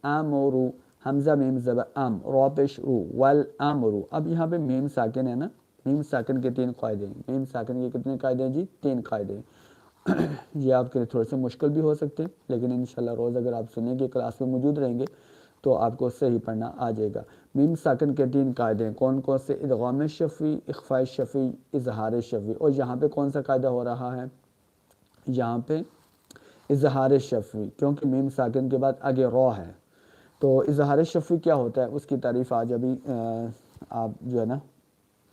अमरु, Hamza meme ज़बर अम, रा पेश रू, वल अमरु। अब यहाँ पे मीम साकिन है ना, मीम साकिन के 3 कायदे हैं। मीम साकिन के कितने कायदे हैं जी? 3 कायदे। ये आपके लिए थोड़े से मुश्किल भी हो सकते हैं, लेकिन इंशाल्लाह रोज़ अगर आप सुनेंगे, क्लास में मौजूद रहेंगे, तो आपको सही पढ़ना आ जाएगा। मीम साकिन के 3 कायदे हैं। कौन कौन से? इदगाम शफ़ी, इख्फ़ा शफ़ी, इजहार शफ़ी। और यहाँ पे कौन सा कायदा हो रहा है? यहाँ पे इजहार शफ़ी, क्योंकि मीम साकिन के बाद आगे रॉ है। तो इजहार शफ़ी क्या होता है, उसकी तारीफ़ आज अभी आप जो है ना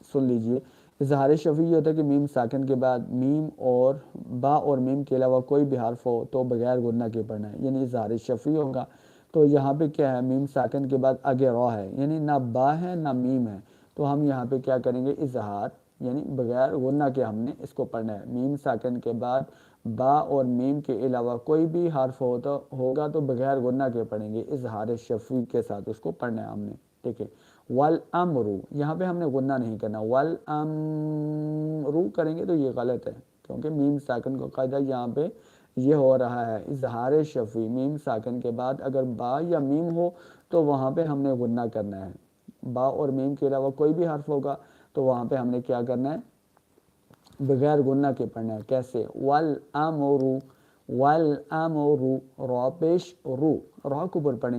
सुन लीजिए। इजहार शफ़ी ये होता है कि मीम साकिन के बाद मीम और बा और मीम के अलावा कोई भी हर्फ हो तो बगैर गुन्ना के पढ़ना है, यानी इजहार शफ़ी होगा। तो यहाँ पे क्या है, मीम साकिन के बाद आगे रॉ है, यानी ना बा है ना मीम है, तो हम यहाँ पे क्या करेंगे, इजहार, यानी बगैर गुन्ना के हमने इसको पढ़ना है। मीम साकिन के बाद बा और मीम के अलावा कोई भी हर्फ होगा तो बगैर गुन्ना के पढ़ेंगे, इजहार शफ़ी के साथ उसको पढ़ना है हमने। ठीक है। वल अमरु, यहाँ पे हमने गुन्ना नहीं करना, वल अमरु करेंगे तो ये गलत है, क्योंकि मीम साकिन का कायदा यहाँ पे ये हो रहा है, इजहार शफ़ी। मीम साकिन के बाद अगर बा या मीम हो तो वहाँ पे हमने गुन्ना करना है। बा और मीम के अलावा कोई भी हर्फ होगा तो वहाँ पे हमने क्या करना है, बगैर गुन्ना के पढ़ना है। कैसे? वल अमरु, वल अमरु, रा पेश रू, रा को ऊपर पढ़ेंगे।